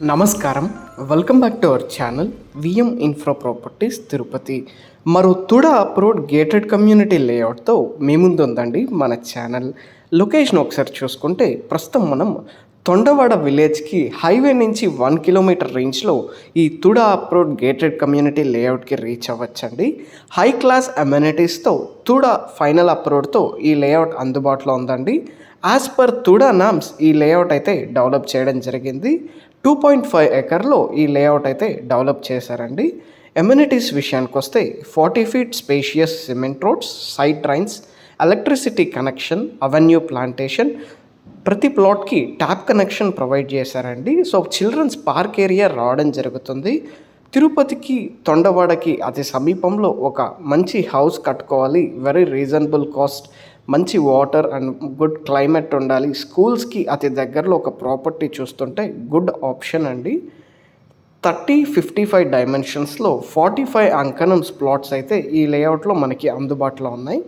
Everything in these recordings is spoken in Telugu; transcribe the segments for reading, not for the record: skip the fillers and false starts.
నమస్కారం. Welcome back to our channel VM infra properties Tirupati. మరో తుడ అప్రోడ్ గేటెడ్ కమ్యూనిటీ లేఅవుట్తో మీ ముందు ఉందండి మన ఛానల్. లొకేషన్ ఒకసారి చూసుకుంటే ప్రస్తుతం మనం తొండవాడ విలేజ్కి హైవే నుంచి 1 కిలోమీటర్ రేంజ్లో ఈ తుడ అప్రోడ్ గేటెడ్ కమ్యూనిటీ లేఅవుట్కి రీచ్ అవ్వచ్చండి. హై క్లాస్ అమ్యూనిటీస్తో తుడ ఫైనల్ అప్రోడ్తో ఈ లేఅవుట్ అందుబాటులో ఉందండి. యాజ్ పర్ తుడ నామ్స్ ఈ లేఅవుట్ అయితే డెవలప్ చేయడం జరిగింది. 2.5 ఎకర్లో ఈ లేఅవుట్ అయితే డెవలప్ చేశారండి. ఎమ్యూనిటీస్ విషయానికి వస్తే 40 feet spacious cement roads, side trains, electricity connection, avenue plantation, ప్రతి ప్లాట్కి ట్యాప్ కనెక్షన్ ప్రొవైడ్ చేశారండి. సో చిల్డ్రన్స్ పార్క్ ఏరియా రావడం జరుగుతుంది. తిరుపతికి తొండవాడకి అతి సమీపంలో ఒక మంచి హౌస్ కట్టుకోవాలి, వెరీ రీజనబుల్ కాస్ట్, మంచి వాటర్ అండ్ గుడ్ క్లైమేట్ ఉండాలి, స్కూల్స్కి అతి దగ్గరలో ఒక ప్రాపర్టీ చూస్తుంటే గుడ్ ఆప్షన్ అండి. 30-55 డైమెన్షన్స్లో 45 అంకణం ప్లాట్స్ అయితే ఈ లేఅవుట్లో మనకి అందుబాటులో ఉన్నాయి.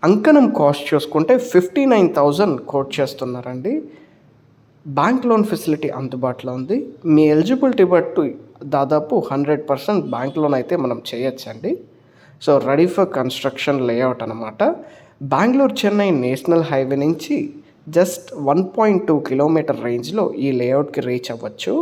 అంకణం కాస్ట్ చూసుకుంటే 59,000 కోట్ చేస్తున్నారండి. బ్యాంక్ లోన్ ఫెసిలిటీ అందుబాటులో ఉంది. మీ ఎలిజిబిలిటీ బట్టి దాదాపు 100% బ్యాంక్ లోన్ అయితే మనం చేయొచ్చండి. So ready for construction layout అనమాట. బెంగళూరు చెన్నై నేషనల్ హైవే నుంచి జస్ట్ 1.2 కిలోమీటర్ రేంజ్లో ఈ లేఅవుట్కి రీచ్ అవ్వచ్చు.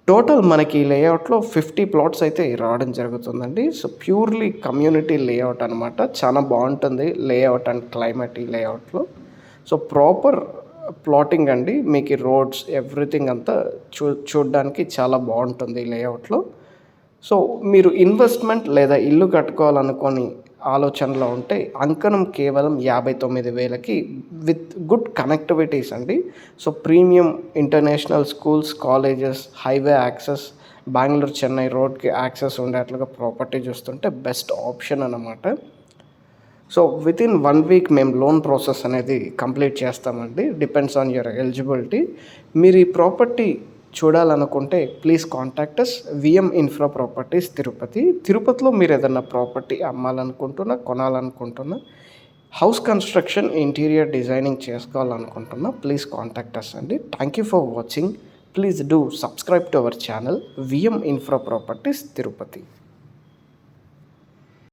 టోటల్ మనకి ఈ లేఅవుట్లో 50 ప్లాట్స్ అయితే రావడం జరుగుతుందండి. సో ప్యూర్లీ కమ్యూనిటీ లేఅవుట్ అనమాట. చాలా బాగుంటుంది లేఅవుట్ అండ్ క్లైమేట్ ఈ లేఅవుట్లో. సో ప్రాపర్ ప్లాటింగ్ అండి. మీకు రోడ్స్ ఎవ్రీథింగ్ అంతా చూడడానికి చాలా బాగుంటుంది ఈ లేఅవుట్లో. సో మీరు ఇన్వెస్ట్మెంట్ లేదా ఇల్లు కట్టుకోవాలనుకొని ఆలోచనలో ఉంటే అంకణం కేవలం 59,000కి విత్ గుడ్ కనెక్టివిటీస్ అండి. So premium international schools, colleges, highway access, Bengaluru Chennai రోడ్కి యాక్సెస్ ఉండేట్లుగా ప్రాపర్టీ చూస్తుంటే బెస్ట్ ఆప్షన్ అన్నమాట. సో వితిన్ 1 వీక్ మేము లోన్ ప్రాసెస్ అనేది కంప్లీట్ చేస్తామండి. Depends on your eligibility. మీరు ఈ ప్రాపర్టీ చూడాలనుకుంటే please contact us V M infra properties Tirupati. తిరుపతిలో మీరు ఏదైనా ప్రాపర్టీ అమ్మాలనుకుంటున్నా, కొనాలనుకుంటున్నా, హౌస్ కన్స్ట్రక్షన్, ఇంటీరియర్ డిజైనింగ్ చేసుకోవాలనుకుంటున్నా ప్లీజ్ కాంటాక్ట్ అస్ అండి. Thank you for watching. Please do subscribe to our channel VM infra properties Tirupati.